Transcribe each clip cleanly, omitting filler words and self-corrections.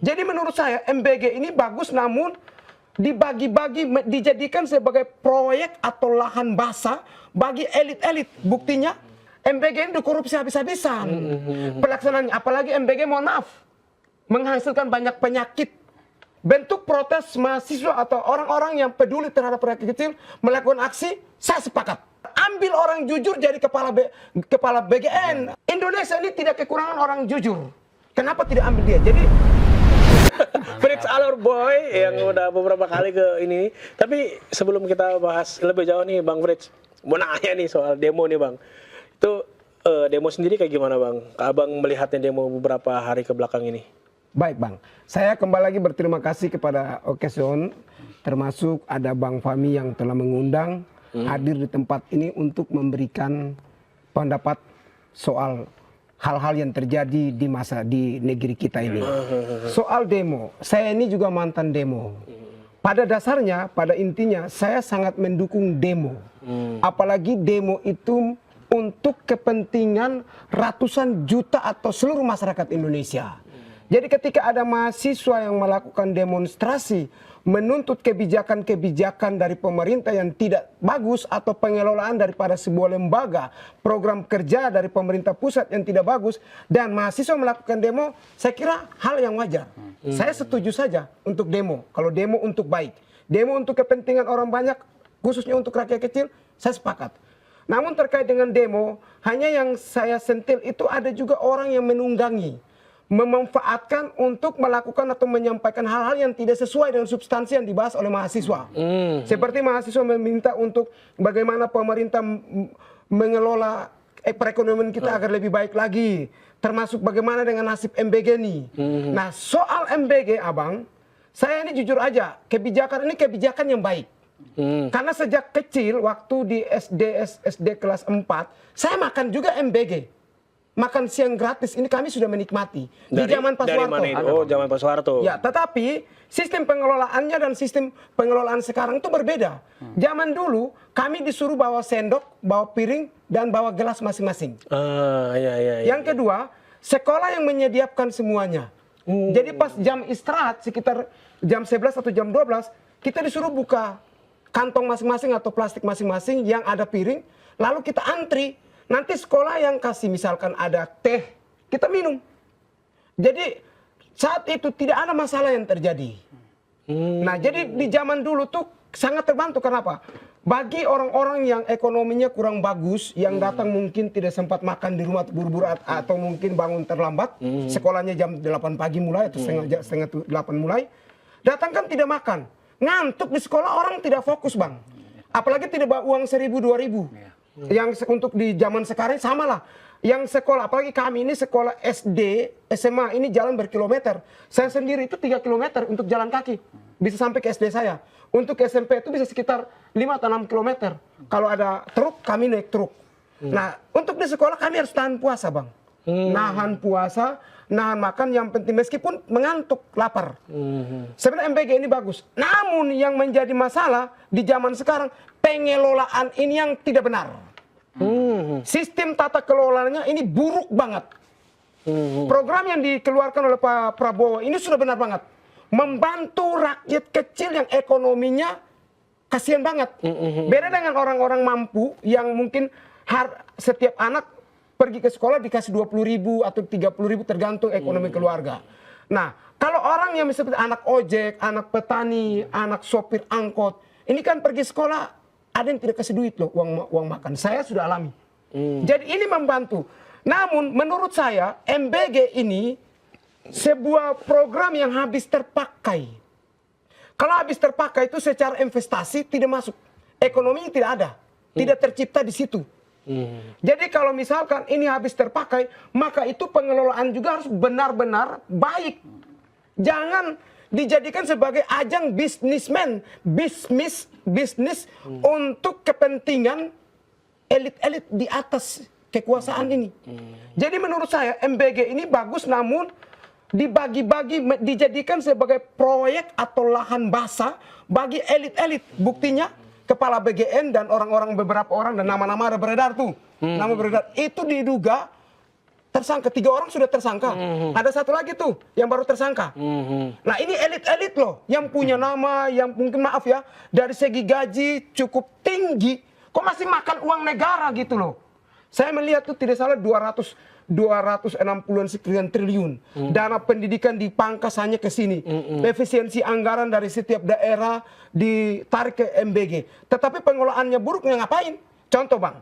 Jadi menurut saya MBG ini bagus, namun dibagi-bagi, dijadikan sebagai proyek atau lahan basah bagi elit-elit. Buktinya MBG ini dikorupsi habis-habisan pelaksanaannya. Apalagi MBG, mohon maaf, menghasilkan banyak penyakit. Bentuk protes mahasiswa atau orang-orang yang peduli terhadap rakyat kecil melakukan aksi, saya sepakat. Ambil orang jujur jadi kepala BGN. Indonesia ini tidak kekurangan orang jujur. Kenapa tidak ambil dia? Jadi Fritz Alor Boy yang udah beberapa kali ke ini. Tapi sebelum kita bahas lebih jauh nih Bang Fritz, mau nanya nih soal demo nih Bang. Itu demo sendiri kayak gimana Bang? Abang melihatnya demo beberapa hari ke belakang ini. baik Bang, saya kembali lagi berterima kasih kepada Occasion, termasuk ada Bang Fahmi yang telah mengundang hadir di tempat ini untuk memberikan pendapat soal hal-hal yang terjadi di negeri kita ini. Soal demo, saya ini juga mantan demo. Pada dasarnya, pada intinya, saya sangat mendukung demo. Apalagi demo itu untuk kepentingan ratusan juta atau seluruh masyarakat Indonesia. Jadi ketika ada mahasiswa yang melakukan demonstrasi, menuntut kebijakan-kebijakan dari pemerintah yang tidak bagus atau pengelolaan daripada sebuah lembaga, program kerja dari pemerintah pusat yang tidak bagus, dan mahasiswa melakukan demo, saya kira hal yang wajar. Saya setuju saja untuk demo, kalau demo untuk baik. Demo untuk kepentingan orang banyak, khususnya untuk rakyat kecil, saya sepakat. Namun terkait dengan demo, hanya yang saya sentil itu ada juga orang yang menunggangi, memanfaatkan untuk melakukan atau menyampaikan hal-hal yang tidak sesuai dengan substansi yang dibahas oleh mahasiswa. Seperti mahasiswa meminta untuk bagaimana pemerintah mengelola perekonomian kita agar lebih baik lagi. Termasuk bagaimana dengan nasib MBG ini. Nah soal MBG Abang, saya ini jujur aja, kebijakan ini kebijakan yang baik. Karena sejak kecil waktu di SD kelas 4, saya makan juga MBG. Makan siang gratis ini kami sudah menikmati di zaman Pak Soeharto. Oh, zaman Pak Soeharto. Ya, tetapi sistem pengelolaannya dan sistem pengelolaan sekarang itu berbeda. Zaman dulu kami disuruh bawa sendok, bawa piring, dan bawa gelas masing-masing. Yang kedua, sekolah yang menyediakan semuanya. Jadi pas jam istirahat sekitar jam 11 atau jam 12, kita disuruh buka kantong masing-masing atau plastik masing-masing yang ada piring, lalu kita antri. Nanti sekolah yang kasih misalkan ada teh, kita minum. Jadi saat itu tidak ada masalah yang terjadi. Nah jadi di zaman dulu tuh sangat terbantu. Kenapa? Bagi orang-orang yang ekonominya kurang bagus, yang datang mungkin tidak sempat makan di rumah buru-buru atau mungkin bangun terlambat, sekolahnya jam 8 pagi mulai atau setengah 8 mulai, datang kan tidak makan. Ngantuk di sekolah orang tidak fokus Bang. Apalagi tidak bawa uang 1.000, 2.000. Yang untuk di zaman sekarang sama lah. Yang sekolah, apalagi kami ini sekolah SD, SMA ini jalan berkilometer. Saya sendiri itu 3 kilometer untuk jalan kaki. Bisa sampai ke SD saya. Untuk SMP itu bisa sekitar 5 atau 6 kilometer. Kalau ada truk, kami naik truk. Nah, untuk di sekolah kami harus tahan puasa Bang. Nahan puasa, nahan makan, yang penting meskipun mengantuk, lapar. Sebenarnya MBG ini bagus. Namun yang menjadi masalah di zaman sekarang, pengelolaan ini yang tidak benar. Sistem tata kelolanya ini buruk banget. Program yang dikeluarkan oleh Pak Prabowo ini sudah benar banget. Membantu rakyat kecil yang ekonominya kasihan banget. Beda dengan orang-orang mampu yang mungkin setiap anak pergi ke sekolah dikasih 20.000 atau 30.000 tergantung ekonomi keluarga. Nah, kalau orang yang seperti anak ojek, anak petani, anak sopir angkot, ini kan pergi sekolah ada yang tidak kasih duit loh, uang makan. Saya sudah alami. Jadi ini membantu. Namun menurut saya MBG ini sebuah program yang habis terpakai. Kalau habis terpakai itu secara investasi tidak masuk. Ekonominya tidak ada. Tidak tercipta di situ. Jadi kalau misalkan ini habis terpakai, maka itu pengelolaan juga harus benar-benar baik. Jangan dijadikan sebagai ajang bisnis untuk kepentingan elit-elit di atas kekuasaan ini. Jadi menurut saya MBG ini bagus, namun dibagi-bagi, dijadikan sebagai proyek atau lahan basah bagi elit-elit. Buktinya kepala BGN dan orang-orang, beberapa orang dan nama-nama ada beredar tuh. Nama beredar itu diduga tersangka, 3 orang sudah tersangka. Ada satu lagi tuh yang baru tersangka. Nah ini elit-elit loh, yang punya nama, yang mungkin maaf ya, dari segi gaji cukup tinggi, kok masih makan uang negara gitu loh. Saya melihat tuh tidak salah 260-an sekian triliun. Dana pendidikan dipangkas hanya ke sini. Efisiensi anggaran dari setiap daerah ditarik ke MBG. Tetapi pengelolaannya buruknya ngapain? Contoh Bang,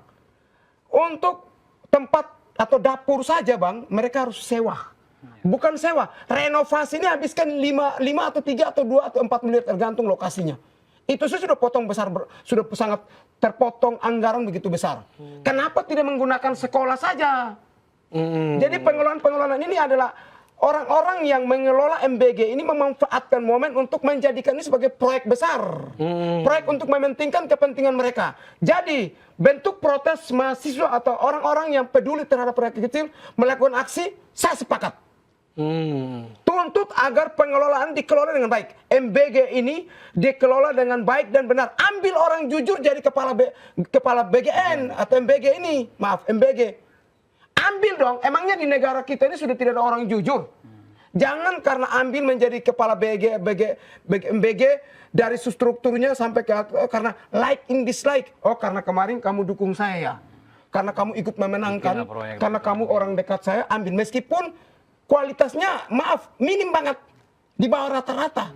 untuk tempat atau dapur saja Bang, mereka harus sewa. Bukan sewa, renovasi ini habiskan 5 atau 3 atau 2 atau 4 miliar tergantung lokasinya. Itu sudah potong besar, sudah sangat terpotong anggaran begitu besar. Kenapa tidak menggunakan sekolah saja? Jadi pengelolaan ini adalah orang-orang yang mengelola MBG ini memanfaatkan momen untuk menjadikan ini sebagai proyek besar. Proyek untuk mementingkan kepentingan mereka. Jadi bentuk protes mahasiswa atau orang-orang yang peduli terhadap rakyat kecil melakukan aksi, saya sepakat. Tuntut agar pengelolaan dikelola dengan baik. MBG ini dikelola dengan baik dan benar. Ambil orang jujur jadi kepala BGN atau MBG ini. Maaf, MBG. Ambil dong, emangnya di negara kita ini sudah tidak ada orang jujur. Jangan karena ambil menjadi kepala MBG dari strukturnya sampai ke karena like in dislike. Oh karena kemarin kamu dukung saya ya. Karena kamu ikut memenangkan, karena kamu orang dekat saya, ambil. Meskipun kualitasnya maaf, minim banget. Di bawah rata-rata.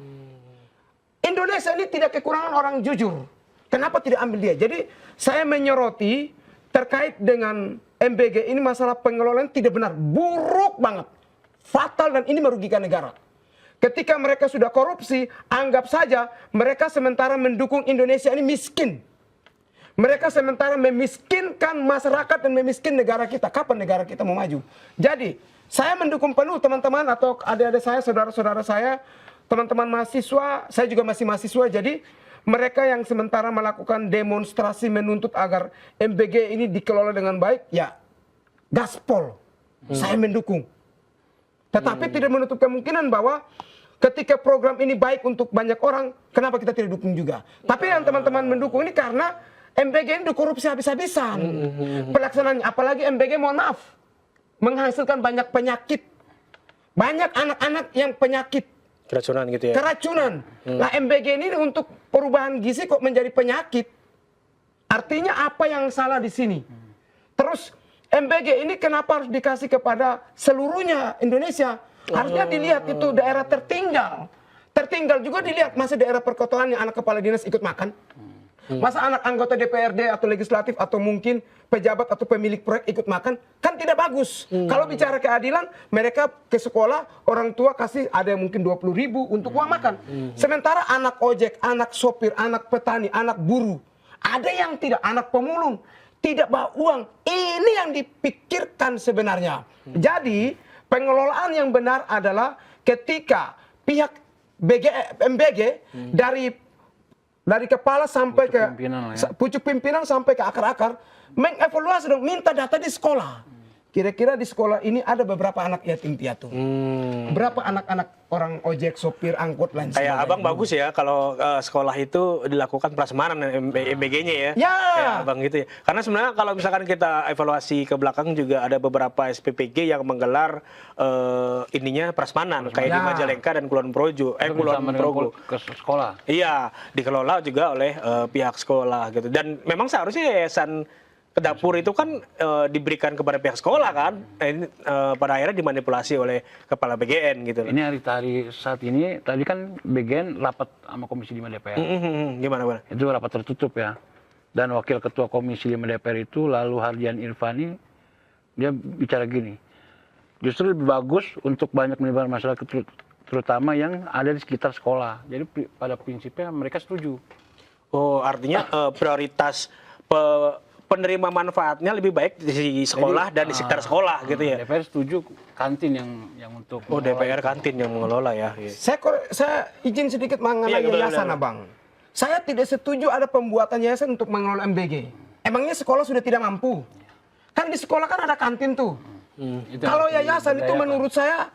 Indonesia ini tidak kekurangan orang jujur. Kenapa tidak ambil dia? Jadi saya menyoroti terkait dengan MBG ini masalah pengelolaan tidak benar. Buruk banget. Fatal dan ini merugikan negara. Ketika mereka sudah korupsi, anggap saja mereka sementara mendukung Indonesia ini miskin. Mereka sementara memiskinkan masyarakat dan memiskin negara kita. Kapan negara kita mau maju? Jadi, saya mendukung penuh teman-teman atau adik-adik saya, saudara-saudara saya, teman-teman mahasiswa, saya juga masih mahasiswa, jadi mereka yang sementara melakukan demonstrasi menuntut agar MBG ini dikelola dengan baik, ya gaspol, saya mendukung. Tetapi tidak menutup kemungkinan bahwa ketika program ini baik untuk banyak orang, kenapa kita tidak dukung juga? Tapi yang teman-teman mendukung ini karena MBG ini dikorupsi habis-habisan. Pelaksanaannya, apalagi MBG mohon maaf, menghasilkan banyak penyakit. Banyak anak-anak yang penyakit. Keracunan gitu ya? Keracunan. Nah MBG ini untuk perubahan gizi kok menjadi penyakit. Artinya apa yang salah di sini? Terus MBG ini kenapa harus dikasih kepada seluruhnya Indonesia? Harusnya dilihat itu daerah tertinggal. Tertinggal juga dilihat masa daerah perkotaan yang anak kepala dinas ikut makan. Masa anak anggota DPRD atau legislatif atau mungkin pejabat atau pemilik proyek ikut makan, kan tidak bagus. Kalau bicara keadilan, mereka ke sekolah, orang tua kasih ada yang mungkin 20.000 untuk uang makan. Sementara anak ojek, anak sopir, anak petani, anak buruh, ada yang tidak, anak pemulung, tidak bawa uang. Ini yang dipikirkan sebenarnya. Jadi pengelolaan yang benar adalah ketika pihak MBG dari kepala sampai ke pucuk pimpinan sampai ke akar-akar mengevaluasi dong, minta data di sekolah. Kira-kira di sekolah ini ada beberapa anak yatim piatu. Berapa anak-anak orang ojek, sopir, angkut, lain sebagainya. Kayak abang bagus ya kalau sekolah itu dilakukan prasmanan MBG-nya ya. Ya. Kayak abang gitu ya. Karena sebenarnya kalau misalkan kita evaluasi ke belakang juga ada beberapa SPPG yang menggelar ininya prasmanan. Kayak di Majalengka dan Kulon Progo. Kulon Progo. Ke sekolah. Iya, dikelola juga oleh pihak sekolah gitu. Dan memang seharusnya yayasan Kedapur itu kan diberikan kepada pihak sekolah kan, ini pada akhirnya dimanipulasi oleh kepala BGN gitu. Ini hari saat ini, tadi kan BGN rapat sama Komisi 5 DPR. Gimana? Itu rapat tertutup ya. Dan Wakil Ketua Komisi 5 DPR itu lalu Hardian Irvani, dia bicara gini, justru lebih bagus untuk banyak melibatkan masyarakat terutama yang ada di sekitar sekolah. Jadi pada prinsipnya mereka setuju. Oh, artinya prioritas penerima manfaatnya lebih baik di sekolah dan di sekitar sekolah gitu ya. DPR setuju kantin yang untuk DPR kantin yang mengelola ya. Saya izin sedikit mengenai yayasan Abang. Saya tidak setuju ada pembuatan yayasan untuk mengelola MBG. Emangnya sekolah sudah tidak mampu? Kan di sekolah kan ada kantin tuh. Kalau yayasan itu menurut saya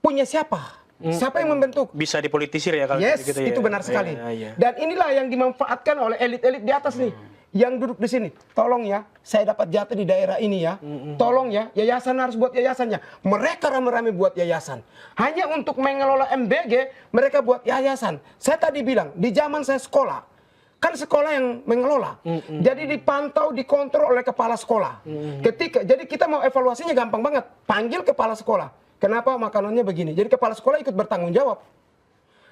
punya siapa? Siapa yang membentuk? Bisa dipolitisir ya kalau yes, gitu ya. Itu benar sekali. Dan inilah yang dimanfaatkan oleh elit-elit di atas nih. yang duduk di sini, tolong ya, saya dapat jatah di daerah ini ya, tolong ya, yayasan harus buat yayasannya. Mereka rame-rame buat yayasan. Hanya untuk mengelola MBG, mereka buat yayasan. Saya tadi bilang, di zaman saya sekolah, kan sekolah yang mengelola. Jadi dipantau, dikontrol oleh kepala sekolah. Jadi kita mau evaluasinya gampang banget, panggil kepala sekolah. Kenapa makanannya begini? Jadi kepala sekolah ikut bertanggung jawab.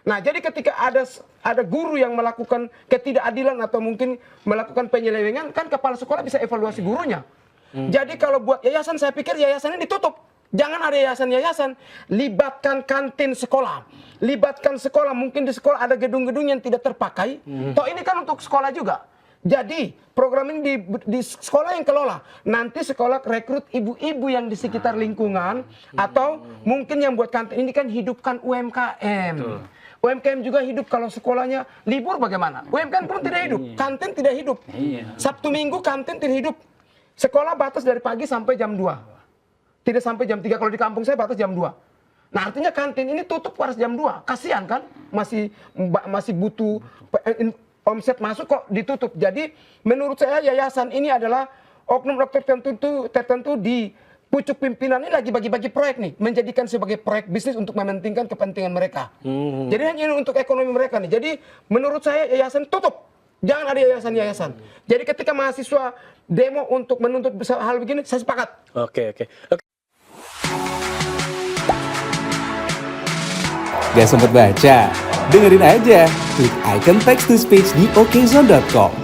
Nah, jadi ketika ada guru yang melakukan ketidakadilan atau mungkin melakukan penyelewengan, kan kepala sekolah bisa evaluasi gurunya. Jadi kalau buat yayasan, saya pikir yayasannya ditutup. Jangan ada yayasan-yayasan. Libatkan kantin sekolah. Libatkan sekolah. Mungkin di sekolah ada gedung-gedung yang tidak terpakai. Toh ini kan untuk sekolah juga. Jadi program ini di sekolah yang kelola. Nanti sekolah rekrut ibu-ibu yang di sekitar lingkungan. Atau mungkin yang buat kantin ini kan hidupkan UMKM. UMKM juga hidup kalau sekolahnya libur bagaimana? UMKM pun tidak hidup, kantin tidak hidup. Sabtu Minggu kantin tidak hidup. Sekolah batas dari pagi sampai jam 2. Tidak sampai jam 3. Kalau di kampung saya batas jam 2. Nah artinya kantin ini tutup harus jam 2. Kasihan kan? Masih butuh omset masuk kok ditutup. Jadi menurut saya yayasan ini adalah oknum dokter tertentu di pucuk pimpinan ini lagi bagi-bagi proyek nih, menjadikan sebagai proyek bisnis untuk mementingkan kepentingan mereka. Jadi hanya ini untuk ekonomi mereka nih. Jadi menurut saya yayasan tutup. Jangan ada yayasan-yayasan. Jadi ketika mahasiswa demo untuk menuntut hal begini, saya sepakat. Oke. Gak sempet baca? Dengerin aja, klik icon text to speech di okezone.com.